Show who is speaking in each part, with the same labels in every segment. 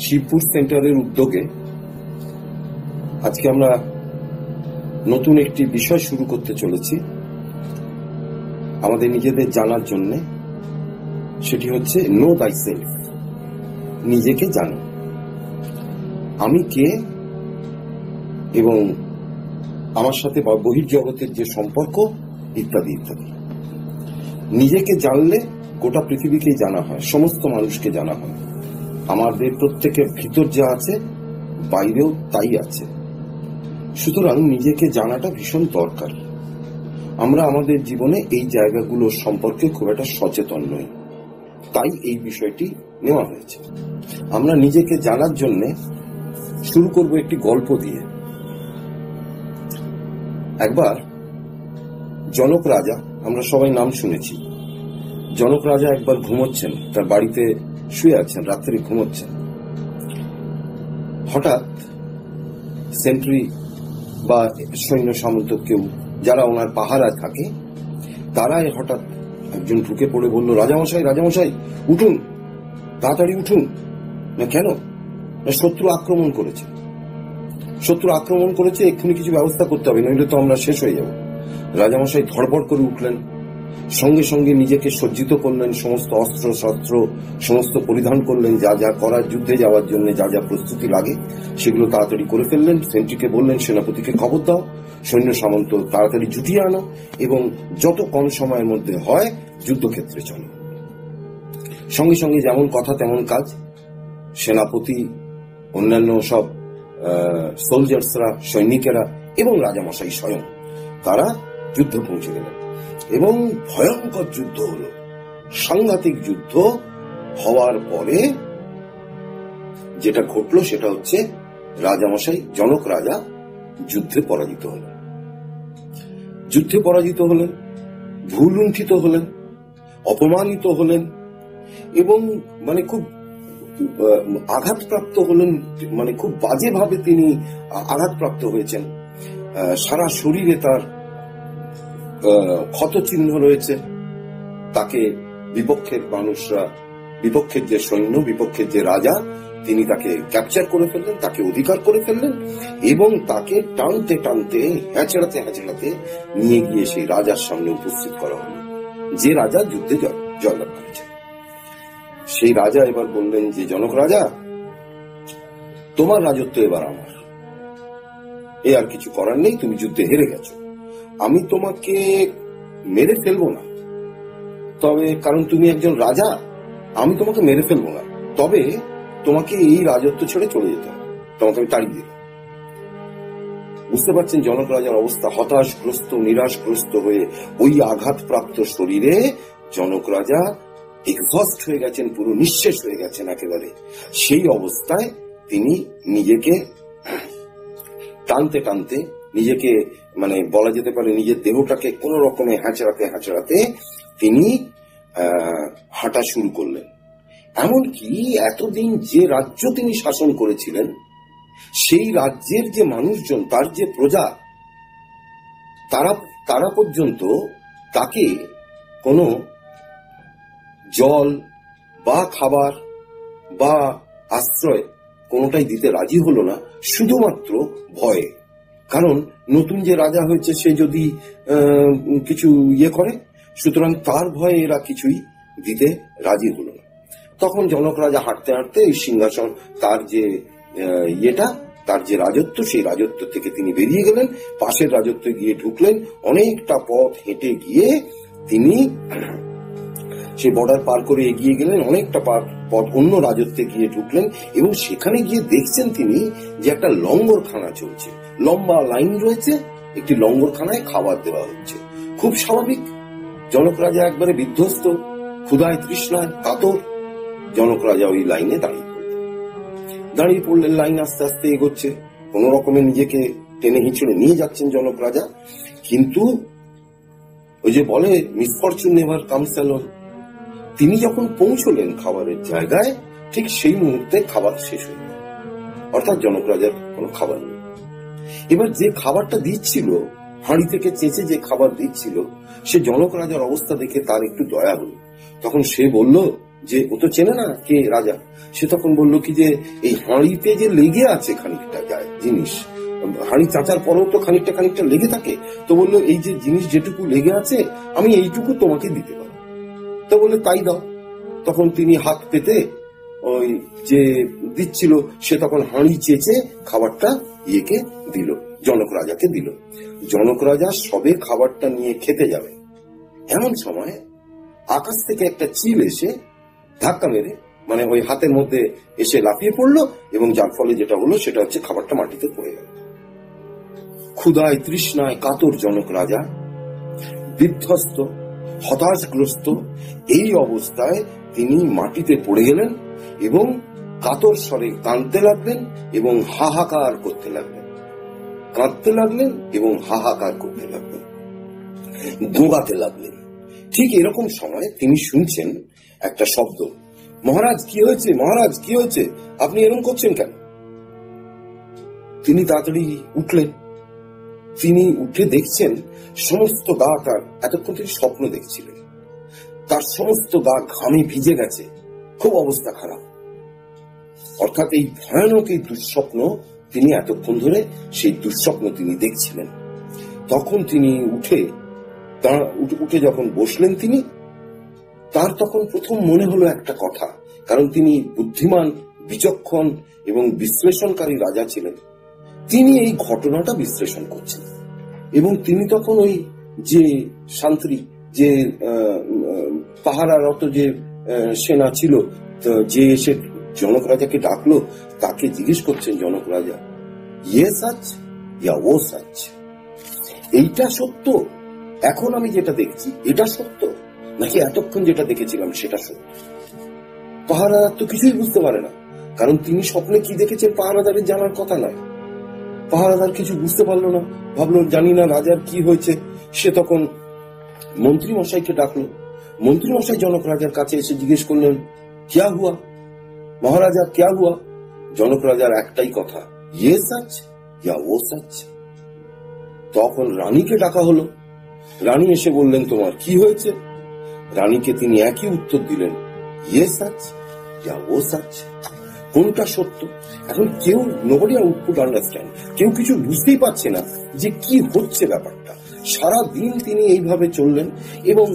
Speaker 1: শিবপুর সেন্টারের উদ্যোগে আজকে আমরা নতুন একটি বিষয় শুরু করতে চলেছি আমাদের নিজেদের জানার জন্য। সেটি হচ্ছে নো থাইসেলফ, নিজেকে জানো। আমি কে এবং আমার সাথে বহির্জগতের যে সম্পর্ক ইত্যাদি ইত্যাদি। নিজেকে জানলে গোটা পৃথিবীকেই জানা হয়, সমস্ত মানুষকে জানা হয়। আমাদের প্রত্যেকের ভিতর যা আছে বাইরেও তাই আছে। সুতরাং নিজেকে জানাটা ভীষণ দরকার। আমরা আমাদের জীবনে এই জায়গাগুলোর সম্পর্কে খুব একটা সচেতন নই, তাই এই বিষয়টি নেওয়া হয়েছে। আমরা নিজেকে জানার জন্য শুরু করব একটি গল্প দিয়ে। একবার জনক রাজা, আমরা সবাই নাম শুনেছি, জনক রাজা একবার ঘুমোচ্ছেন, তার বাড়িতে শুয়ে আছেন, রাত্রে ঘুমোচ্ছেন। হঠাৎ সেন্ট্রি বা সৈন্য সামন্ত কেউ যারা ওনার পাহারায় থাকে, তারাই হঠাৎ একজন ঢুকে পড়ে বলল, রাজামশাই রাজামশাই উঠুন, তাড়াতাড়ি উঠুন। না কেন? না শত্রু আক্রমণ করেছে, শত্রু আক্রমণ করেছে, এক্ষুনি কিছু ব্যবস্থা করতে হবে, নইলে তো আমরা শেষ হয়ে যাব। রাজামশাই ধড়বড় করে উঠলেন, সঙ্গে সঙ্গে নিজেকে সজ্জিত করলেন, সমস্ত অস্ত্র শস্ত্র সমস্ত পরিধান করলেন, যা যা করার যুদ্ধে যাওয়ার জন্য যা যা প্রস্তুতি লাগে সেগুলো তাড়াতাড়ি করে ফেললেন। সেন্ট্রিকে বললেন, সেনাপতিকে খবর দাও, সৈন্য সামন্ত তাড়াতাড়ি জুটিয়ে আনো এবং যত কম সময়ের মধ্যে হয় যুদ্ধক্ষেত্রে চলো। সঙ্গে সঙ্গে যেমন কথা তেমন কাজ। সেনাপতি, অন্যান্য সব সোলজার্সরা, সৈনিকেরা এবং রাজামশাই স্বয়ং তারা যুদ্ধে পৌঁছে গেলেন এবং ভয়ঙ্কর যুদ্ধ হলো। সাংঘাতিক যুদ্ধ হওয়ার পরে যেটা ঘটলো সেটা হচ্ছে রাজামশাই জনক রাজা যুদ্ধে পরাজিত হলেন। যুদ্ধে পরাজিত হলেন, ভুলুণ্ঠিত হলেন, অপমানিত হলেন এবং মানে খুব আঘাতপ্রাপ্ত হলেন, মানে খুব বাজেভাবে তিনি আঘাতপ্রাপ্ত হয়েছেন। সারা শরীরে তার ক্ষত চিহ্ন রয়েছে। তাকে বিপক্ষের মানুষরা, বিপক্ষের যে সৈন্য, বিপক্ষের যে রাজা, তিনি তাকে ক্যাপচার করে ফেললেন, তাকে অধিকার করে ফেললেন এবং তাকে টানতে টানতে হ্যাঁচড়াতে হ্যাঁচড়াতে নিয়ে গিয়ে সেই রাজার সামনে উপস্থিত করা হল, যে রাজা যুদ্ধে জয়লাভ করেছেন। সেই রাজা এবার বললেন যে, জনক রাজা, তোমার রাজত্ব এবার আমার, এ আর কিছু করার নেই, তুমি যুদ্ধে হেরে গেছো। আমি তোমাকে মেরে ফেলবো না, তবে কারণ তুমি একজন রাজা, আমি তোমাকে মেরে ফেলবো না, তবে তোমাকে এই রাজত্ব ছেড়ে চলে যেতে হবে, তোমাকে আমি তাড়িয়ে দিলাম। বুঝতে পারছেন জনক রাজার অবস্থা, হতাশগ্রস্ত, নিরাশগ্রস্ত হয়ে ওই আঘাতপ্রাপ্ত শরীরে জনক রাজা এক্সস্ট হয়ে গেছেন, পুরো নিঃশেষ হয়ে গেছেন একেবারে। সেই অবস্থায় তিনি নিজেকে টানতে টানতে, নিজেকে মানে বলা যেতে পারে নিজের দেহটাকে কোন রকমে হ্যাঁচড়াতে হ্যাঁচড়াতে তিনি হাঁটা শুরু করলেন। এমনকি এতদিন যে রাজ্য তিনি শাসন করেছিলেন, সেই রাজ্যের যে মানুষজন, তার যে প্রজা, তারা পর্যন্ত তাকে কোনো জল বা খাবার বা আশ্রয় কোনোটাই দিতে রাজি হলো না, শুধুমাত্র ভয়ে। কারণ নতুন যে রাজা হয়েছে সে যদি কিছু ইয়ে করে, সুতরাং তার ভয়ে এরা কিছুই দিতে রাজি হলো না। তখন জনক রাজা হাঁটতে হাঁটতে এই সিংহাসন, তার যে তার যে রাজত্ব, সেই রাজত্ব থেকে তিনি বেরিয়ে গেলেন, পাশের রাজত্বে গিয়ে ঢুকলেন। অনেকটা পথ হেঁটে গিয়ে তিনি সেই বর্ডার পার করে এগিয়ে গেলেন, অনেকটা পথ অন্য রাজত্বে গিয়ে ঢুকলেন এবং সেখানে গিয়ে দেখছেন তিনি যে একটা লঙ্গরখানা চলছে, লম্বা লাইন রয়েছে, একটি লঙ্গরখানায় খাবার দেওয়া হচ্ছে। খুব স্বাভাবিক, জনক রাজা একবারে বিধ্বস্ত, ক্ষুধায় তৃষ্ণায় কাতর। জনক রাজা ওই লাইনে দাঁড়িয়ে পড়লেন। লাইন আস্তে আস্তে এগোচ্ছে, কোন রকমে নিজেকে টেনে হিঁচড়ে নিয়ে যাচ্ছেন জনক রাজা। কিন্তু ওই যে বলে মিসফরচুন নেভার কামস অ্যালোন, তিনি যখন পৌঁছলেন খাবারের জায়গায়, ঠিক সেই মুহূর্তে খাবার শেষ হয়ে গেল, অর্থাৎ জনক রাজার কোনো খাবার নেই। এবার যে খাবারটা দিচ্ছিল, হাঁড়ি থেকে চেঁচে যে খাবার দিচ্ছিল, সে জনক রাজার অবস্থা দেখে তার একটু দয়া হল। তখন সে বলল যে ও তো চেনে না কে রাজা। সে তখন বলল কি যে এই হাঁড়িতে যে লেগে আছে খানিকটা যায় জিনিস, হাঁড়ি চাচার পরেও তো খানিকটা খানিকটা লেগে থাকে, তো বললো এই যে জিনিস যেটুকু লেগে আছে আমি এইটুকু তোমাকে দিতে পারো। তো বললে তাই দাও। তখন তিনি হাত পেতে ওই যে দিচ্ছিল সে তখন হাঁড়ি চেঁচে খাবারটা ইয়েকে দিল, জনক রাজাকে দিল। জনক রাজা সবে খাবারটা নিয়ে খেতে যাবে, এমন সময় আকাশ থেকে একটা চিল এসে ধাক্কা মেরে মানে ওই হাতের মধ্যে এসে লাফিয়ে পড়লো, এবং যার ফলে যেটা হলো সেটা হচ্ছে খাবারটা মাটিতে পড়ে গেল। ক্ষুধায় তৃষ্ণায় কাতর জনক রাজা বিধ্বস্ত হতাশগ্রস্ত এই অবস্থায় তিনি মাটিতে পড়ে গেলেন এবং কাতর স্বরে কাঁদতে লাগলেন এবং হাহাকার করতে লাগলেন, কাঁদতে লাগলেন এবং হাহাকার করতে লাগলেন, গোগাতে লাগলেন। ঠিক এরকম সময় তিনি শুনছেন একটা শব্দ, মহারাজ কি হয়েছে, মহারাজ কি হয়েছে, আপনি এরকম করছেন কেন? তিনি তাড়াতাড়ি উঠলেন। তিনি উঠে দেখছেন সমস্ত গা তার, এতক্ষণ তিনি স্বপ্ন দেখছিলেন, তার সমস্ত গা ঘামে ভিজে গেছে, খুব অবস্থা খারাপ। অর্থাৎ এই ভয়ানক এই দুঃস্বপ্ন তিনি এতক্ষণ ধরে সেই দুঃস্বপ্ন তিনি দেখছিলেন। তখন তিনি উঠে যখন বসলেন তিনি, তার তখন প্রথম মনে হলো একটা কথা, কারণ তিনি বুদ্ধিমান বিচক্ষণ এবং বিশ্লেষণকারী রাজা ছিলেন। তিনি এই ঘটনাটা বিশ্লেষণ করছেন এবং তিনি তখন ওই যে শান্তি যে পাহারারত যে সেনা ছিল যে এসে জনক রাজাকে ডাকলো, তাকে জিজ্ঞেস করছেন জনক রাজা, ইয়ে সাচ ইয়া ও সাচ, এইটা সত্য, এখন আমি যেটা দেখছি এটা সত্য, নাকি এতক্ষণ যেটা দেখেছিলাম সেটা সত্য? পাহারাদার তো কিছুই বুঝতে পারে না, কারণ তিনি স্বপ্নে কি দেখেছেন পাহারাদারের জানার কথা নয়। পাহারাদার কিছু বুঝতে পারলো না, ভাবলো জানি না রাজার কি হয়েছে। সে তখন মন্ত্রী মশাইকে ডাকলো। মন্ত্রী মশাই জনক রাজার কাছে এসে জিজ্ঞেস করলেন, ক্যা হুয়া মহারাজা, ক্যা হুয়া? জনক রাজার একটাই কথা, ইয়ে সাচ ইয়া ও সাচ। তখন রানীকে ডাকা হলো। রানী এসে বললেন, তোমার কি হয়েছে? রানীকে তিনি একই উত্তর দিলেন, ইয়ে সাচ ইয়া ও সাচ, কোনটা সত্য? এখন কেউ নোবডি কুড আন্ডারস্ট্যান্ড, কেউ কিছু বুঝতেই পারছে না যে কি হচ্ছে ব্যাপারটা। সারা দিন তিনি এইভাবে চললেন এবং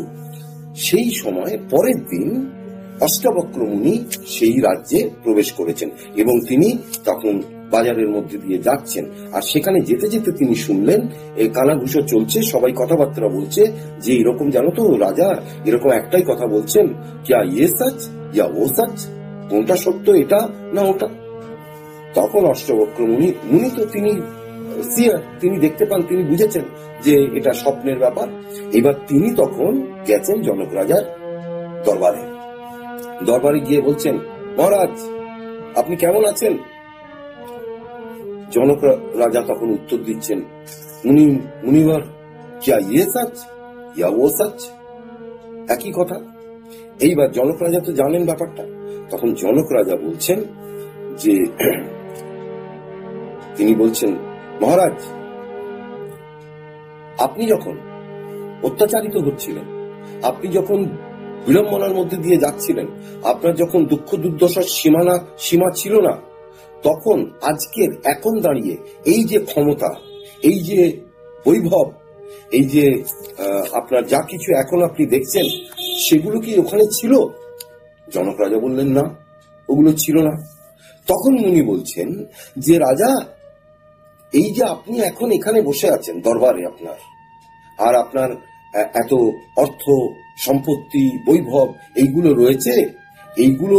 Speaker 1: সেই সময় পরের দিন অষ্টাবক্র মুনি সেই রাজ্যে প্রবেশ করেছেন এবং তিনি তখন বাজারের মধ্যে দিয়ে যাচ্ছেন। আর সেখানে যেতে যেতে তিনি শুনলেন এই কানাঘুষো চলছে, সবাই কথাবার্তা বলছে যে এরকম জানো তো রাজা এরকম একটাই কথা বলছেন, ক্যা ইয়ে সাচ ইয়া ও সাচ, কোনটা সত্য এটা না ওটা? তখন অষ্টবক্র মুনি তো তিনি দেখতে পান, তিনি বুঝেছেন যে এটা স্বপ্নের ব্যাপার। এবার তিনি তখন গেছেন জনক রাজার দরবারে গিয়ে বলছেন, মহারাজ আপনি কেমন আছেন? জনক রাজা তখন উত্তর দিচ্ছেন, মুনিবার ক্যা ইয়ে সাচ ইয়া ও সাচ, একই কথা। এইবার জনক রাজা তো জানেন ব্যাপারটা। তখন জনক রাজা বলছেন যে তিনি বলছেন, মহারাজ আপনি যখন অত্যাচারিত হচ্ছিলেন, আপনি যখন বিড়ম্বনার মধ্যে দিয়ে যাচ্ছিলেন, আপনার যখন দুঃখ দুর্দশার সীমা ছিল না, তখন আজকের এখন দাঁড়িয়ে এই যে ক্ষমতা, এই যে বৈভব, এই যে আপনার যা কিছু এখন আপনি দেখছেন, সেগুলো কি ওখানে ছিল? জনক রাজা বললেন, না, ওগুলো ছিল না। তখন মুনি বলছেন যে রাজা, এই যে আপনি এখন এখানে বসে আছেন দরবারে আপনার, আর আপনার এত অর্থ সম্পত্তি বৈভব এইগুলো রয়েছে, এইগুলো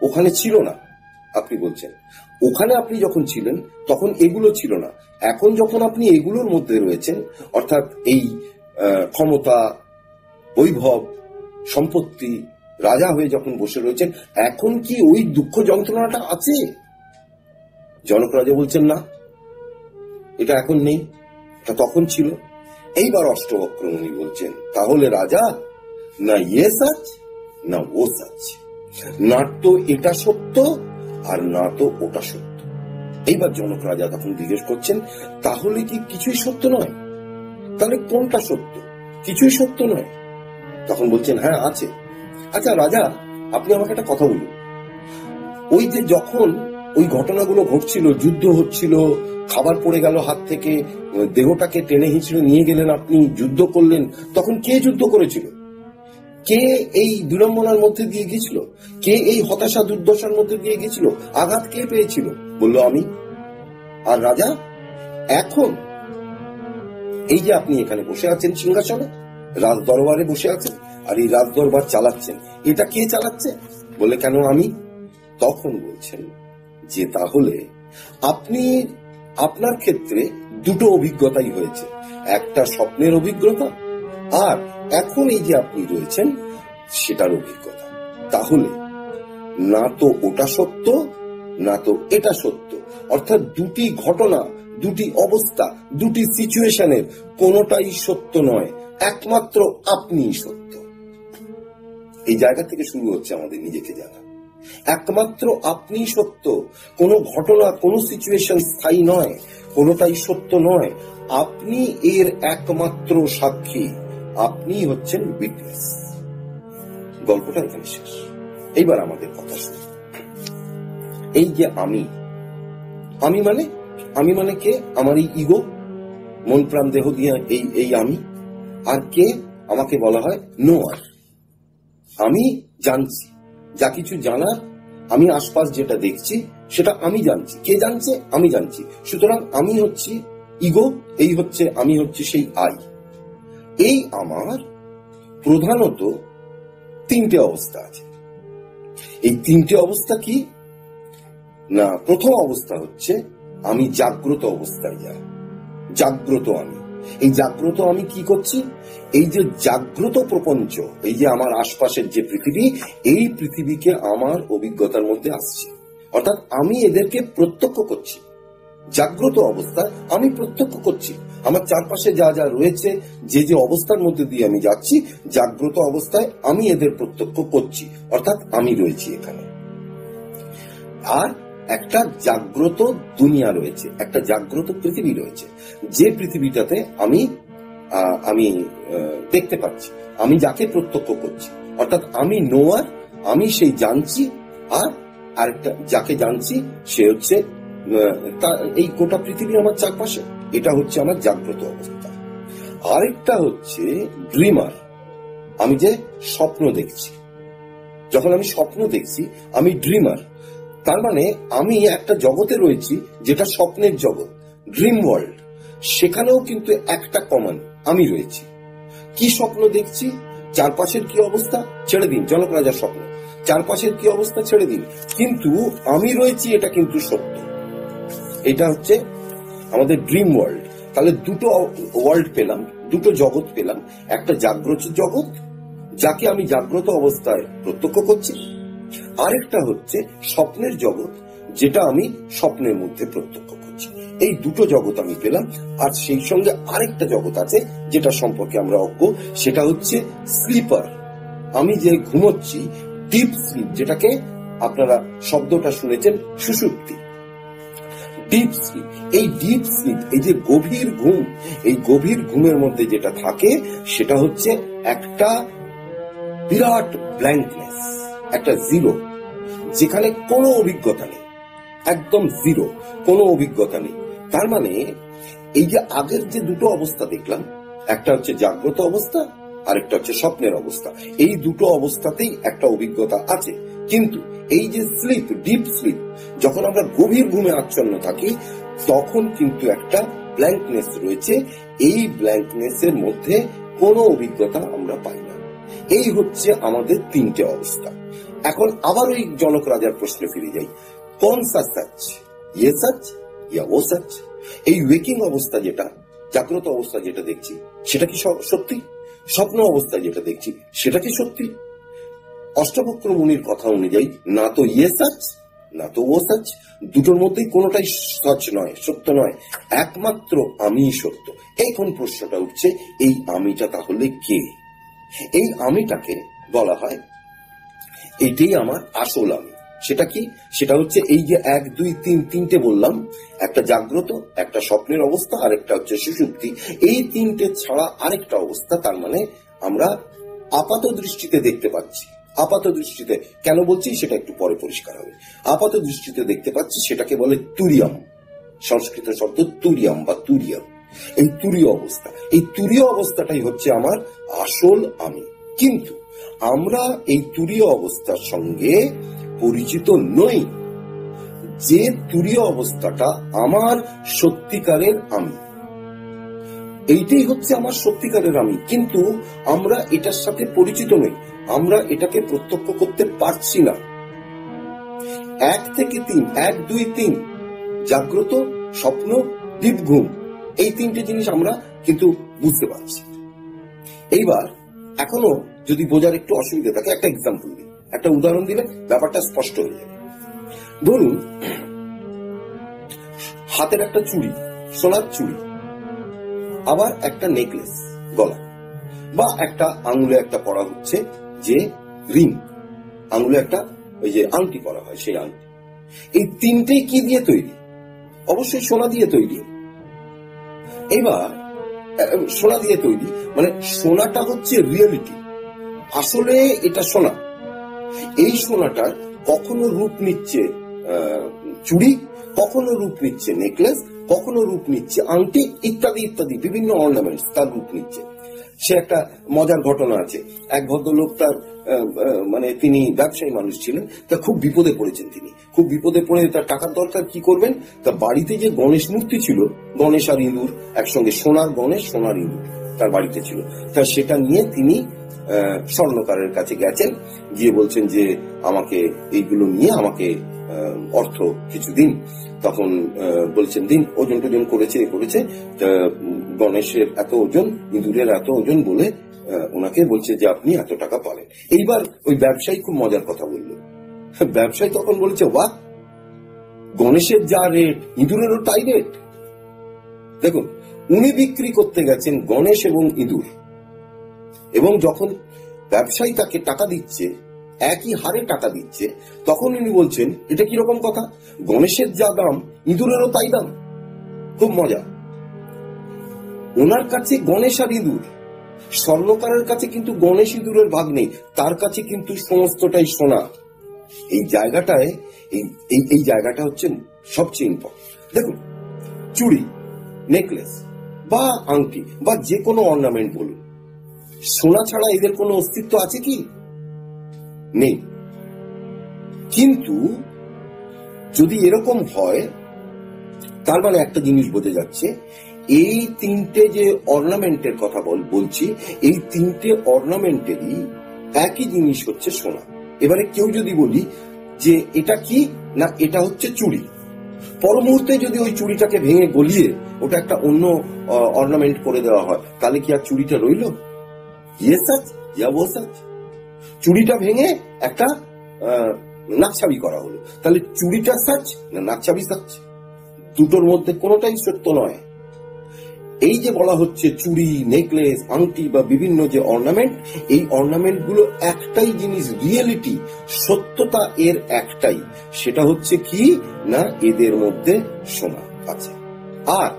Speaker 1: ওখানে ছিল না। আপনি বলছেন ওখানে আপনি যখন ছিলেন তখন এগুলো ছিল না, এখন যখন আপনি এগুলোর মধ্যে রয়েছেন, অর্থাৎ এই ক্ষমতা বৈভব সম্পত্তি রাজা হয়ে যখন বসে রয়েছেন, এখন কি ওই দুঃখ যন্ত্রণাটা আছে? জনক রাজা বলছেন, না, এটা এখন নেই, এটা তখন ছিল। এইবার অষ্টবক্র মুনি বলছেন, তাহলে রাজা না ইয়ে সাচ না ও সাচ, না তো এটা সত্য আর না তো ওটা সত্য। এইবার জনক রাজা তখন জিজ্ঞেস করছেন, তাহলে কি কিছুই সত্য নয়? তাহলে কোনটা সত্য? কিছুই সত্য নয়। তখন বলছেন, হ্যাঁ আছে। আচ্ছা রাজা, আপনি আমাকে একটা কথা বলুন, ওই যে যখন ওই ঘটনাগুলো ঘটছিল, যুদ্ধ হচ্ছিল, খাবার পড়ে গেল হাত থেকে, দেহটাকে টেনে হিঁচড়ে নিয়ে গেলেন, আপনি যুদ্ধ করলেন, তখন কে যুদ্ধ করেছিল? কে এই বিড়ম্বনার মধ্যে দিয়ে গেছিল? কে এই হতাশা দুর্দশার মধ্যে দিয়ে গেছিল? আঘাত কে পেয়েছিল? বলল আমি। আর রাজা এখন এই যে আপনি এখানে বসে আছেন সিংহাসনে, রাজ দরবারে বসে আছেন, আর এই রাজ দরবার চালাচ্ছেন, এটা কে চালাচ্ছে? বলে কেন আমি। তখন বলছেন যে তাহলে আপনি, আপনার ক্ষেত্রে দুটো অভিজ্ঞতাই হয়েছে, একটা স্বপ্নের অভিজ্ঞতা, আর এখন এই যে আপনি রয়েছেন সেটার অভিজ্ঞতা। তাহলে না তো ওটা সত্য, না তো এটা সত্য, অর্থাৎ দুটি ঘটনা, দুটি অবস্থা, দুটি সিচুয়েশনের কোনোটাই সত্য নয়, একমাত্র আপনিই সত্য। এই জায়গা থেকে শুরু হচ্ছে আমাদের নিজেকে জানা। একমাত্র আপনিই সত্য, কোনো ঘটনা, কোনো সিচুয়েশন স্থায়ী নয়, কোনোটাই সত্য নয়, আপনি এর একমাত্র সাক্ষী, আপনি হচ্ছেন উইটনেস। গল্পটা এখানে শেষ। এইবার আমাদের কথা শুনুন। এই যে আমি, আমি মানে কে? আমার এই ইগো, মন প্রাণ দেহ দিয়ে এই আমি। আর কে? আমাকে বলা হয় নোয়ার। আমি জানছি, যা কিছু জানার, আমি আশপাশ যেটা দেখছি সেটা আমি জানছি। কে জানছে? আমি জানছি। সুতরাং আমি হচ্ছি ইগো, এই হচ্ছে আমি, হচ্ছে সেই আই। এই আমার প্রধানত তিনটে অবস্থা আছে। এই তিনটে অবস্থা কি না, প্রথম অবস্থা হচ্ছে আমি জাগ্রত অবস্থায় যাই, জাগ্রত আমি। এই জাগ্রত আমি কি করছি? এই যে জাগ্রত প্রপঞ্চ, এই যে আমার আশপাশের যে পৃথিবী, এই পৃথিবীকে আমার অভিজ্ঞতার মধ্যে আসছে, অর্থাৎ আমি এদেরকে প্রত্যক্ষ করছি। জাগ্রত অবস্থায় আমি প্রত্যক্ষ করছি আমার চারপাশে যা যা রয়েছে, যে যে অবস্থার মধ্যে দিয়ে আমি যাচ্ছি, জাগ্রত অবস্থায় আমি এদের প্রত্যক্ষ করছি, অর্থাৎ আমি রয়েছি এখানে। আর একটা জাগ্রত দুনিয়া রয়েছে, একটা জাগ্রত পৃথিবী রয়েছে, যে পৃথিবীটাতে আমি দেখতে পাচ্ছি, আমি যাকে প্রত্যক্ষ করছি, অর্থাৎ আমি নোয়ার, আমি সেই জানছি। আর আরেকটা যাকে জানছি সে হচ্ছে এই গোটা পৃথিবী আমার চারপাশে, এটা হচ্ছে আমার জাগ্রত অবস্থা। আরেকটা হচ্ছে ড্রিমার, আমি যে স্বপ্ন দেখছি। যখন আমি স্বপ্ন দেখছি আমি ড্রিমার, তার মানে আমি একটা জগতে রয়েছি যেটা স্বপ্নের জগৎ, ড্রিম ওয়ার্ল্ড। সেখানেও কিন্তু একটা কমন, আমি রয়েছি। কি স্বপ্ন দেখছি, চারপাশের কি অবস্থা ছেড়ে দিন, জনক রাজার স্বপ্ন, চারপাশের কি অবস্থা ছেড়ে দিন, কিন্তু আমি রয়েছি, এটা কিন্তু সত্য। এটা হচ্ছে আমাদের ড্রিম ওয়ার্ল্ড। তাহলে দুটো ওয়ার্ল্ড পেলাম, দুটো জগৎ পেলাম। একটা জাগ্রত জগৎ, যাকে আমি জাগ্রত অবস্থায় প্রত্যক্ষ করছি, আরেকটা হচ্ছে স্বপ্নের জগৎ, যেটা আমি স্বপ্নের মধ্যে প্রত্যক্ষ করছি। এই দুটো জগৎ আমি পেলাম। আর সেই সঙ্গে আরেকটা জগৎ আছে যেটা সম্পর্কে আমরা অজ্ঞ, সেটা হচ্ছে স্লিপার। আমি যে ঘুমোচ্ছি, ডিপ স্লিপ, যেটাকে আপনারা শব্দটা শুনেছেন সুষুপ্তি, ডিপ স্লিপ। এই ডিপ স্লিপ, এই যে গভীর ঘুম, এই গভীর ঘুমের মধ্যে যেটা থাকে সেটা হচ্ছে একটা বিরাট ব্ল্যাঙ্কনেস, একটা জিরো, যেখানে কোনো অভিজ্ঞতা নেই, একদম জিরো, কোনো অভিজ্ঞতা নেই। তার মানে এই যে আগের যে দুটো অবস্থা দেখলাম, একটা হচ্ছে জাগ্রত অবস্থা, আরেকটা হচ্ছে স্বপ্নের অবস্থা। এই দুটো অবস্থাতেই একটা অভিজ্ঞতা আছে, কিন্তু এই যে স্লিপ, ডিপ স্লিপ, যখন আমরা গভীর ঘুমে আচ্ছন্ন থাকি, তখন কিন্তু একটা ব্ল্যাঙ্কনেস রয়েছে। এই ব্ল্যাঙ্কনেসের মধ্যে কোনো অভিজ্ঞতা আমরা পাই না। এই হচ্ছে আমাদের তিনটে অবস্থা। এখন আবার ওই জনক রাজার প্রশ্নে ফিরে যাই, কোন সা সচ, ইয়ে সচ ইয়া ও সচ? এই ওয়েকিং অবস্থা যেটা, জাগ্রত অবস্থা যেটা দেখছি, সেটা কি সত্যি? স্বপ্ন অবস্থায় যেটা দেখছি সেটা কি সত্যি? অষ্টবক্র মুনির কথা অনুযায়ী না তো ইয়ে সচ, না তো ও সচ, দুটোর মধ্যেই কোনোটাই সচ নয়, সত্য নয়, একমাত্র আমিই সত্য। এখন প্রশ্নটা উঠছে, এই আমিটা তাহলে কে? এই আমিটাকে বলা হয়, এটাই আমার আসল আমি। সেটা কি? সেটা হচ্ছে এই যে 1, 2, 3 তিনটে বললাম, একটা জাগ্রত, একটা স্বপ্নের অবস্থা, আরেকটা হচ্ছে সুষুপ্তি। এই তিনটে ছাড়া আরেকটা অবস্থা, তার মানে আমরা আপাত দৃষ্টিতে দেখতে পাচ্ছি, আপাত দৃষ্টিতে কেন বলছি সেটা একটু পরে পরিষ্কার হবে। আপাত দৃষ্টিতে দেখতে পাচ্ছি সেটাকে বলে তুরিয়াম, সংস্কৃত শব্দ তুরিয়াম বা তুরিয়াম। এই তুরীয় অবস্থা, এই তুরীয় অবস্থাটাই হচ্ছে আমার আসল আমি। কিন্তু আমরা এই তুরীয় অবস্থার সঙ্গে পরিচিত নই, যে তুরীয় অবস্থাটা আমার সত্যিকারের আমি, এইটাই হচ্ছে আমার সত্যিকারের আমি। কিন্তু আমরা এটার সাথে পরিচিত নই, আমরা এটাকে প্রত্যক্ষ করতে পারছি না। 1 থেকে 3, 1, 2, 3, জাগ্রত, স্বপ্ন, দীপ, ঘুম, এই 3টে জিনিস আমরা কিন্তু বুঝতে পারছি। এইবার এখনো যদি বোঝার একটু অসুবিধা থাকে, একটা এক্সাম্পল দিই, একটা উদাহরণ দিলে ব্যাপারটা স্পষ্ট হয়ে যাবে। ধরুন হাতের একটা চুড়ি, সোনার চুড়ি, আবার একটা নেকলেস গলা, বা একটা আঙুলে একটা পরা হচ্ছে যে রিং, আঙুলে একটা ওই যে আংটি পরা হয় সেই আংটি। এই 3টে কি দিয়ে তৈরি? অবশ্যই সোনা দিয়ে তৈরি। এবার সোনা দিয়ে তৈরি মানে সোনাটা হচ্ছে রিয়েলিটি, আসলে এটা সোনা। এই সোনাটার কখনো রূপ নিচ্ছে চুড়ি, কখনো রূপ নিচ্ছে নেকলেস, কখনো রূপ নিচ্ছে আংটি, ইত্যাদি ইত্যাদি বিভিন্ন অর্নামেন্টস তার রূপ নিচ্ছে। সে একটা মজার ঘটনা আছে, এক ভদ্রলোক তার মানে তিনি ব্যবসায়ী মানুষ ছিলেন, তা খুব বিপদে পড়েছেন। তিনি খুব বিপদে পড়ে তার টাকার দরকার, কি করবেন? তা বাড়িতে যে গণেশ মূর্তি ছিল, গণেশ আর ইঁদুর একসঙ্গে, সোনার গণেশ সোনার ইঁদুর তার বাড়িতে ছিল, তা সেটা নিয়ে তিনি স্বর্ণকারের কাছে গেছেন, গিয়ে বলছেন যে আমাকে এইগুলো নিয়ে আমাকে অর্থ কিছু দিন। তখন বলছেন দিন। ওজন টোজন করেছে গণেশের এত ওজন, ইঁদুরের এত ওজন বলে ওনাকে বলছে যে আপনি এত টাকা পাবেন। এইবার ওই ব্যবসায়ী খুব মজার কথা বলল। ব্যবসায়ী তখন বলেছে, বাহ, গণেশের যা রেট ইঁদুরেরও তাই রেট। দেখুন, উনি বিক্রি করতে গেছেন গণেশ এবং ইঁদুর, এবং যখন ব্যবসায়ী তাকে টাকা দিচ্ছে, একই হারে টাকা দিচ্ছে, তখন উনি বলছেন এটা কিরকম কথা, গণেশের যা দাম ইঁদুরেরও তাই দাম। খুব মজা। ওনার কাছে গণেশ আর ইঁদুর, স্বর্ণকারের কাছে কিন্তু গণেশ ইঁদুরের ভাগ নেই, তার কাছে কিন্তু সমস্তটাই সোনা। এই জায়গাটায় এই জায়গাটা হচ্ছে সবচেয়ে ইম্পর্টেন্ট। দেখুন, চুড়ি, নেকলেস বা আংটি বা যে কোনো অর্নামেন্ট বলুন, সোনা ছাড়া এদের কোনো অস্তিত্ব আছে কি? নেই। কিন্তু যদি এরকম হয়, তার মানে একটা জিনিস বোঝা যাচ্ছে, এই 3টে যে অর্নামেন্টের কথা বলছি, এই 3টে অর্নামেন্টেরই একই জিনিস হচ্ছে সোনা। এবারে কেউ যদি বলি যে এটা কি না, এটা হচ্ছে চুড়ি, পর মুহূর্তে যদি ওই চুড়িটাকে ভেঙে গলিয়ে ওটা একটা অন্য অর্নামেন্ট করে দেওয়া হয়, তাহলে কি আর চুড়িটা রইল? ইয়ে সাচ ইয়া ও সাচ। চুড়িটা ভেঙে একটা নাকছাবি করা হলো, তাহলে চুড়িটা সাচ না নাকছাবি সাচ? দুটোর মধ্যে কোনোটাই সত্য নয়। এই যে বলা হচ্ছে চুড়ি, নেকলেস, আংটি বা বিভিন্ন যে অর্নামেন্ট, এই অর্নামেন্ট গুলো একটাই জিনিস, রিয়েলিটি, সত্যতা এর একটাই, সেটা হচ্ছে কি না এদের মধ্যে সোনা আছে। আর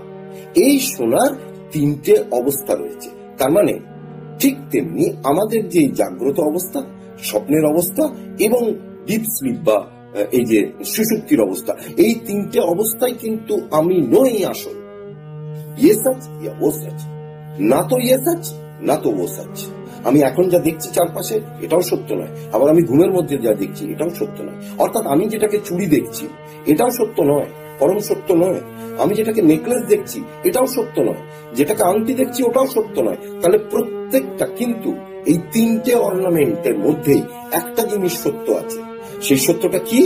Speaker 1: এই সোনার 3টে অবস্থা রয়েছে। তার মানে ঠিক তেমনি আমাদের যে জাগ্রত অবস্থা, স্বপ্নের অবস্থা এবং ডিপ স্লিপ বা এই যে সুষুপ্তির অবস্থা, এই 3টে অবস্থায় কিন্তু আমি নই আসল। ইয়ে সচ ইয়া ও সচ, না তো ইয়ে সচ না তো ও সচ। আমি এখন যা দেখছি চারপাশে, এটাও সত্য নয়, আবার আমি ঘুমের মধ্যে যা দেখছি এটাও সত্য নয়। অর্থাৎ আমি যেটাকে চুড়ি দেখছি এটাও সত্য নয়, পরম সত্য নয়। আমি যেটাকে নেকলেস দেখছি এটাও সত্য নয়, যেটাকে আংটি দেখছি ওটাও সত্য নয়। তাহলে প্রত্যেকটা কিন্তু এই 3টে অর্নামেন্টের মধ্যেই একটা জিনিস সত্য আছে। সেই সত্যটা কি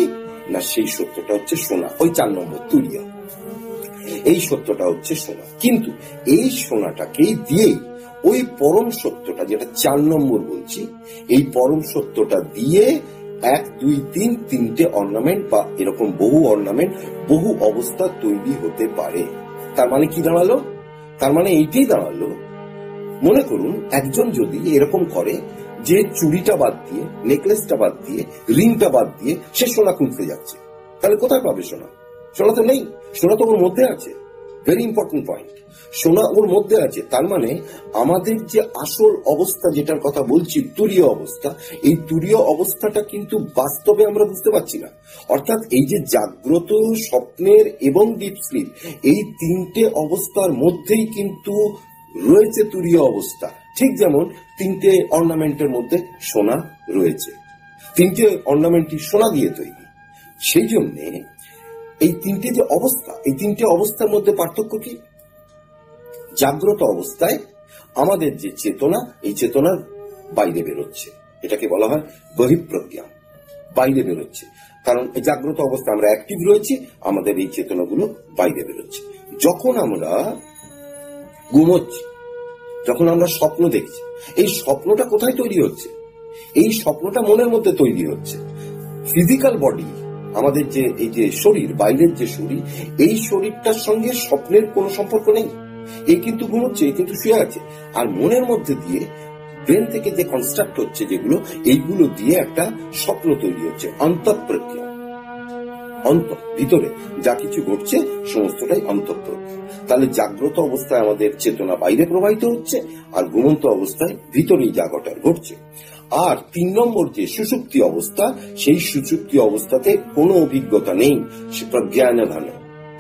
Speaker 1: না, সেই সত্যটা হচ্ছে সোনা, ওই 4 নম্বর তুরিয়া। এই সত্যটা হচ্ছে সোনা। কিন্তু এই সোনাটাকেই দিয়েই ওই পরম সত্যটা, যেটা 4 নম্বর বলছি, এই পরম সত্যটা দিয়ে 1, 2, 3 3টে অর্নামেন্ট বা এরকম বহু অর্নামেন্ট, বহু অবস্থা তৈরি হতে পারে। তার মানে কি দাঁড়ালো? তার মানে এইটাই দাঁড়ালো, মনে করুন একজন যদি এরকম করে যে চুড়িটা বাদ দিয়ে, নেকলেসটা বাদ দিয়ে, রিংটা বাদ দিয়ে সে সোনা খুঁজতে যাচ্ছে, তাহলে কোথায় পাবে সোনা? সোনা তো নেই, সোনা তো ওর মধ্যে আছে, ভেরি ইম্পর্টেন্ট পয়েন্ট। সোনা ওর মধ্যে আছে, তার মানে আমাদের যে আসল অবস্থা যেটার কথা বলছি, তুরীয় অবস্থা, এই তুরীয় অবস্থাটা কিন্তু বাস্তবে আমরা বুঝতে পারছি না। অর্থাৎ এই যে জাগ্রত, স্বপ্নের এবং ডিপ স্লিপ, এই তিনটে অবস্থার মধ্যেই কিন্তু রয়েছে তুরীয় অবস্থা। ঠিক যেমন তিনটে অর্নামেন্টের মধ্যে সোনা রয়েছে, তিনটে অর্নামেন্টই সোনা দিয়ে তৈরি। সেই জন্যে এই তিনটে যে অবস্থা, এই তিনটে অবস্থার মধ্যে পার্থক্য কি? জাগ্রত অবস্থায় আমাদের যে চেতনা, এই চেতনার বাইরে বেরোচ্ছে, এটাকে বলা হয় বহিঃপ্রজ্ঞা, বাইরে বেরোচ্ছে। কারণ জাগ্রত অবস্থায় আমরা অ্যাক্টিভ রয়েছি, আমাদের এই চেতনাগুলো বাইরে বেরোচ্ছে। যখন আমরা ঘুমোচ্ছি, যখন আমরা স্বপ্ন দেখছি, এই স্বপ্নটা কোথায় তৈরি হচ্ছে? এই স্বপ্নটা মনের মধ্যে তৈরি হচ্ছে। ফিজিক্যাল বডি, আমাদের যে এই যে শরীর, বাইরের যে শরীর, এই শরীরটার সঙ্গে স্বপ্নের কোনো সম্পর্ক নেই। এই কিন্তু ঘুমোচ্ছে, এই কিন্তু শুয়ে আছে। আর মনের মধ্যে দিয়ে ব্রেন থেকে যে কনস্ট্রাক্ট হচ্ছে যেগুলো, এইগুলো দিয়ে একটা স্বপ্ন তৈরি হচ্ছে। অন্তঃপ্রজ্ঞা, ভিতরে যা কিছু ঘটছে সমস্তটাই অন্তঃপ্রজ্ঞা। তাহলে জাগ্রত অবস্থায় আমাদের চেতনা বাইরে প্রবাহিত হচ্ছে, আর ঘুমন্ত অবস্থায় ভিতরেই যা ঘটছে। আর 3 নম্বর যে সুষুপ্তি অবস্থা, সেই সুষুপ্তি অবস্থাতে কোনো অভিজ্ঞতা নেই, সে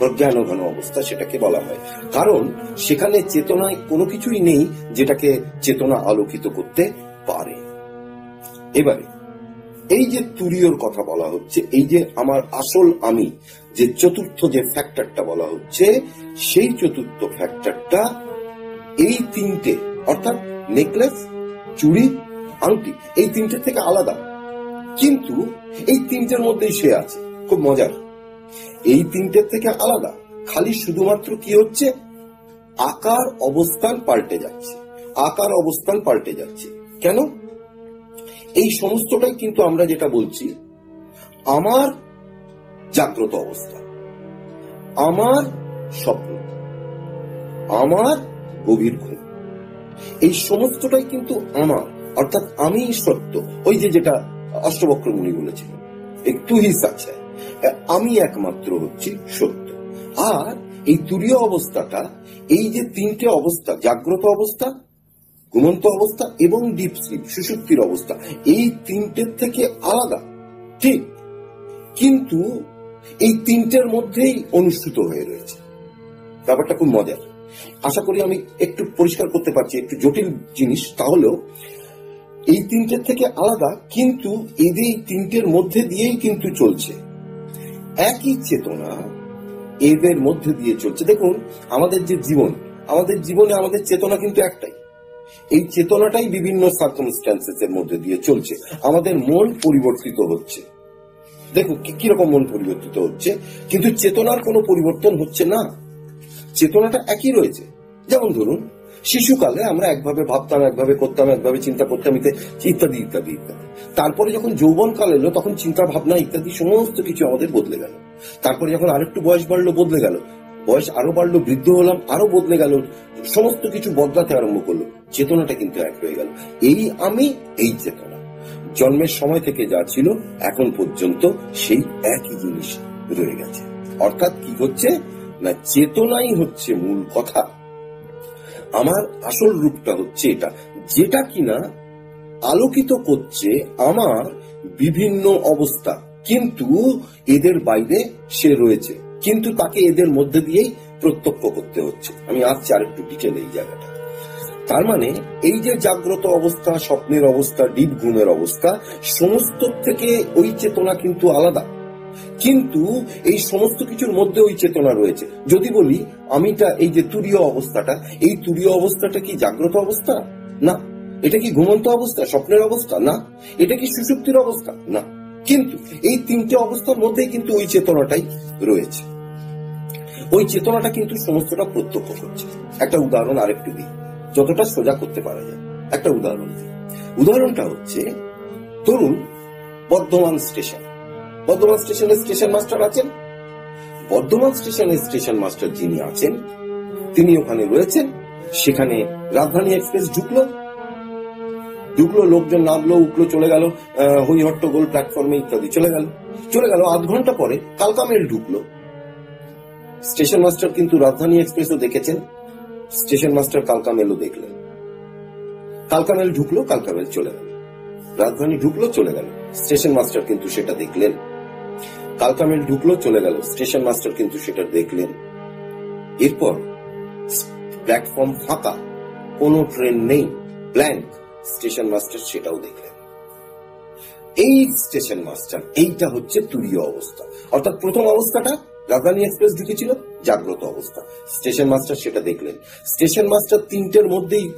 Speaker 1: প্রজ্ঞানঘন অবস্থা সেটাকে বলা হয়। কারণ সেখানে চেতনায় কোনো কিছুই নেই যেটাকে চেতনা আলোকিত করতে পারে। এবারে এই যে তুরীয়র কথা বলা হচ্ছে, এই যে আমার আসল আমি, যে চতুর্থ যে ফ্যাক্টরটা বলা হচ্ছে, সেই চতুর্থ ফ্যাক্টরটা এই তিনটে, অর্থাৎ নেকলেস, চুড়ি, আংটি, এই তিনটে থেকে আলাদা, কিন্তু এই তিনটের মধ্যেই সে আছে। খুব মজার, এই তিনটের থেকে আলাদা, খালি শুধুমাত্র কি হচ্ছে, আকার অবস্থান পাল্টে যাচ্ছে, আকার অবস্থান পাল্টে যাচ্ছে। কেন? এই সমস্তটাই কিন্তু আমরা যেটা বলছি, আমার জাগ্রত অবস্থা, আমার স্বপ্ন, আমার গভীর ঘুম, এই সমস্তটাই কিন্তু আমার, অর্থাৎ আমি সত্য। ওই যে যেটা অষ্টবক্র মুনি বলেছিল, একটু হি সচ হ্যায়, আমি একমাত্র হচ্ছি সত্য। আর এই তুরীয় অবস্থাটা, এই যে তিনটে অবস্থা, জাগ্রত অবস্থা, ঘুমন্ত অবস্থা এবং ডিপ স্লিপ, সুষুপ্তির অবস্থা, এই তিনটের থেকে আলাদা, ঠিক, কিন্তু এই তিনটের মধ্যেই অনুষ্ঠিত হয়ে রয়েছে। ব্যাপারটা খুব মজার। আশা করি আমি একটু পরিষ্কার করতে পারছি, একটু জটিল জিনিস, তাহলেও এই তিনটের থেকে আলাদা, কিন্তু এদের তিনটের মধ্যে দিয়েই কিন্তু চলছে, একই চেতনা এদের মধ্যে দিয়ে চলছে। দেখুন, আমাদের যে জীবন, আমাদের জীবনে আমাদের চেতনা কিন্তু একটাই, এই চেতনাটাই বিভিন্ন সার্কামস্ট্যান্সেস এর মধ্যে দিয়ে চলছে। আমাদের মন পরিবর্তিত হচ্ছে, দেখুন কিরকম মন পরিবর্তিত হচ্ছে, কিন্তু চেতনার কোনো পরিবর্তন হচ্ছে না, চেতনাটা একই রয়েছে। যেমন ধরুন, শিশুকালে আমরা একভাবে ভাবতাম, একভাবে করতাম, একভাবে চিন্তা করতাম, ইত্যাদি ইত্যাদি ইত্যাদি। তারপরে যখন যৌবন কাল এলো, তখন চিন্তা ভাবনা ইত্যাদি সমস্ত কিছু আমাদের বদলে গেল। তারপরে যখন আরেকটু বয়স বাড়লো, বদলে গেল, বয়স আরো বাড়লো, বৃদ্ধ হলাম, আরো বদলে গেল, সমস্ত কিছু বদলাতে আরম্ভ করলো, চেতনাটা কিন্তু এক হয়ে গেল। এই আমি, এই চেতনা জন্মের সময় থেকে যা ছিল এখন পর্যন্ত সেই একই জিনিস রয়ে গেছে। অর্থাৎ কি হচ্ছে না, চেতনাই হচ্ছে মূল কথা, আমার আসল রূপটা হচ্ছে এটা, যেটা কিনা আলোকিত করছে আমার বিভিন্ন অবস্থা, কিন্তু এদের বাইরে সে রয়েছে, কিন্তু তাকে এদের মধ্যে দিয়েই প্রত্যক্ষ করতে হচ্ছে। আমি আসছি আর একটু ডিটেল এই জায়গাটা। তার মানে এই যে জাগ্রত অবস্থা, স্বপ্নের অবস্থা, ডিপ ঘুমের অবস্থা, সমস্ত থেকে ওই চেতনা কিন্তু আলাদা, কিন্তু এই সমস্ত কিছুর মধ্যে ওই চেতনা রয়েছে। যদি বলি আমিটা, এই যে তুরীয় অবস্থাটা, এই তুরীয় অবস্থাটা কি জাগ্রত অবস্থা? না। এটা কি ঘুমন্ত অবস্থা, স্বপ্নের অবস্থা? না। এটা কি সুষুপ্তির অবস্থা? না। কিন্তু এই তিনটে অবস্থার মধ্যেই কিন্তু ওই চেতনাটাই রয়েছে, ওই চেতনাটা কিন্তু সমস্তটা প্রত্যক্ষ করছে। একটা উদাহরণ আরেকটু দিই, যতটা সোজা করতে পারা যায়। একটা উদাহরণ দিই, উদাহরণটা হচ্ছে ধরুন বর্ধমান স্টেশন, বর্ধমান স্টেশনে স্টেশন মাস্টার আছেন, বর্ধমান স্টেশনে স্টেশন মাস্টার যিনি আছেন তিনি ওখানে রয়েছেন। সেখানে রাজধানী এক্সপ্রেস ঢুকলো, লোকজন নামলো, উঠলো, চলে গেল, হই হট্টগোল প্ল্যাটফর্মে ইত্যাদি চলে গেল। আধ ঘন্টা পরে কালকা মেল ঢুকলো, স্টেশন মাস্টার কিন্তু রাজধানী এক্সপ্রেসও দেখেছেন, স্টেশন মাস্টার কালকামেলও দেখলেন। কালকামেল ঢুকলো, কালকামেল চলে গেল, রাজধানী ঢুকলো, চলে গেল, স্টেশন মাস্টার কিন্তু সেটা দেখলেন। কালকামেল ঢুকলো, চলে গেল, স্টেশন মাস্টার কিন্তু সেটা দেখলেন। এরপর প্ল্যাটফর্ম ফাঁকা, কোনো ট্রেন নেই, ব্ল্যাঙ্ক, স্টেশন মাস্টার সেটাও দেখলেন। এই স্টেশন মাস্টার, এইটা হচ্ছে তুরীয় অবস্থা। অর্থাৎ প্রথম অবস্থাটা রাজধানী এক্সপ্রেস ঢুকেছিল জাগ্রত অবস্থা, স্টেশন মাস্টার সেটা দেখলেন। স্টেশন মাস্টার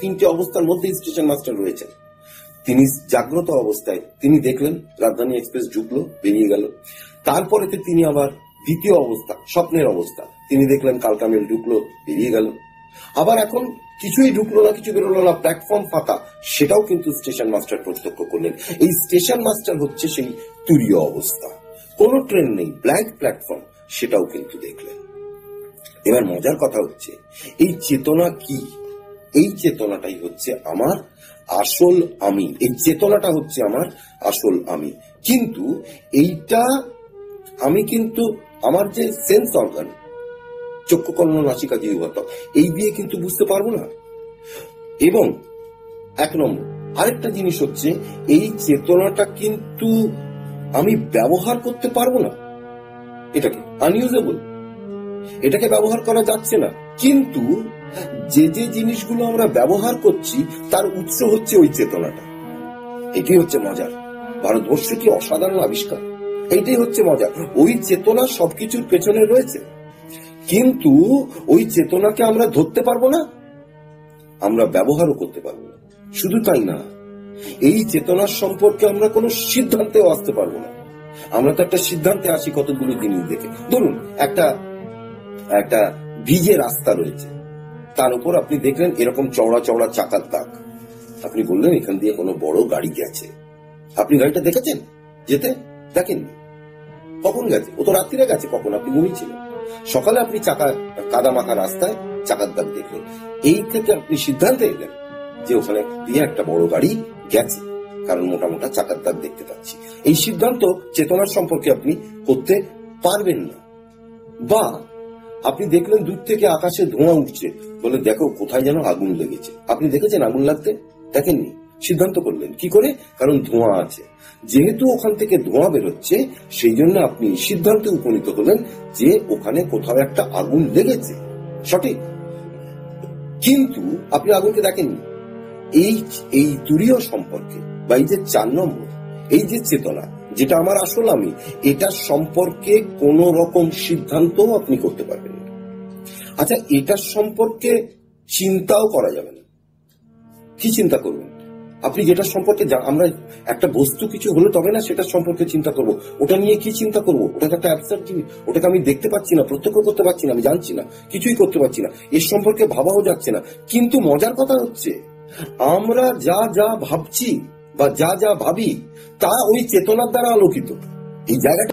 Speaker 1: তিনটে অবস্থার মধ্যেই স্টেশন মাস্টার রয়েছেন। তিনি জাগ্রত অবস্থায় তিনি দেখলেন রাজধানী এক্সপ্রেস ঢুকলো, বেরিয়ে গেল। তারপরেতে তিনি আবার দ্বিতীয় অবস্থা, স্বপ্নের অবস্থা, তিনি দেখলেন কালকামেল ঢুকলো, বেরিয়ে গেল। আবার এখন কিছুই ঢুকলো না, কিছু বেরোলো না, প্ল্যাটফর্ম ফাঁকা, সেটাও কিন্তু স্টেশন মাস্টার প্রত্যক্ষ করলেন। এই স্টেশন মাস্টার হচ্ছে সেই তুরীয় অবস্থা, কোনো ট্রেন নেই, ব্ল্যাঙ্ক প্ল্যাটফর্ম, সেটাও কিন্তু দেখলেন। এবার মজার কথা হচ্ছে, এই চেতনা কি? এই চেতনাটাই হচ্ছে আমার আসল আমি, এই চেতনাটা হচ্ছে আমার আসল আমি। কিন্তু এইটা আমি কিন্তু আমার যে সেন্স অর্গান, চক্ষু কর্ণ নাসিকা জিহ্বা ত্বক, এই দিয়ে কিন্তু বুঝতে পারবো না। এবং এক নম্বর আরেকটা জিনিস হচ্ছে, এই চেতনাটা কিন্তু আমি ব্যবহার করতে পারবো না, এটাকে আনইউজেবল, এটাকে ব্যবহার করা যাচ্ছে না। কিন্তু যে যে জিনিসগুলো আমরা ব্যবহার করছি তার উৎস হচ্ছে ওই চেতনাটা। এটাই হচ্ছে মজার, ভারতবর্ষ কি অসাধারণ আবিষ্কার, এইটাই হচ্ছে মজার। ওই চেতনা সবকিছুর পেছনে রয়েছে, কিন্তু ওই চেতনাকে আমরা ধরতে পারবো না, আমরা ব্যবহারও করতে পারবো না। শুধু তাই না, এই চেতনার সম্পর্কে আমরা কোনো সিদ্ধান্তেও আসতে পারবো না। আমরা তো একটা সিদ্ধান্তে আসি কতগুলো জিনিস দেখে। ধরুন একটা ভিজে রাস্তা রয়েছে, তার উপর আপনি দেখলেন এরকম চওড়া চওড়া চাকার দাগ, আপনি বললেন এখান দিয়ে কোনো বড় গাড়ি গেছে। আপনি গাড়িটা দেখেছেন যেতে? দেখেননি। কখন গেছে? ও তো রাত্রিরে গেছে। কখন? আপনি ঘুমিয়েছিলেন। সকালে আপনি কাদা মাখা রাস্তায় চাকার দাগ দেখলেন, এই থেকে আপনি সিদ্ধান্তে এলেন যে ওখানে দিয়ে একটা বড় গাড়ি গেছে, কারণ মোটা মোটা চাকার দাগ দেখতে পাচ্ছি। এই সিদ্ধান্ত চেতনার সম্পর্কে আপনি করতে পারবেন না। বা আপনি দেখলেন দূর থেকে আকাশে ধোঁয়া উঠছে, বলে দেখো কোথায় যেন আগুন লেগেছে। আপনি দেখেছেন আগুন লাগতে? দেখেননি। সিদ্ধান্ত করলেন কি করে? কারণ ধোঁয়া আছে। যেহেতু ওখান থেকে ধোঁয়া বেরোচ্ছে, সেই জন্য আপনি সিদ্ধান্তে উপনীত হলেন যে ওখানে কোথাও একটা আগুন লেগেছে। সঠিক? কিন্তু আপনি আগুনকে দেখেননি। এই তুরীয় সম্পর্কে বা এই যে 4 নম্বর, এই যে চেতনা, যেটা আমার আসল আমি, এটা সম্পর্কে কোন রকম সিদ্ধান্ত আপনি করতে পারবেন না। আচ্ছা, এটার সম্পর্কে চিন্তাও করা যাবে না। কি চিন্তা করবেন আপনি? যেটা সম্পর্কে আমরা একটা বস্তু কিছু হলে তবে না সেটার সম্পর্কে চিন্তা করব। ওটা নিয়ে কি চিন্তা করব? ওটা একটা অ্যাবস্ট্রাক্ট জিনিস, ওটাকে আমি দেখতে পাচ্ছি না, প্রত্যক্ষ করতে পারছি না, আমি জানছি না, কিছুই করতে পারছি না, এর সম্পর্কে ভাবাও যাচ্ছে না। কিন্তু মজার কথা হচ্ছে, আমরা যা যা ভাবছি বা যা যা ভাবি তা ওই চেতনার দ্বারা আলোকিত। এই জায়গাটা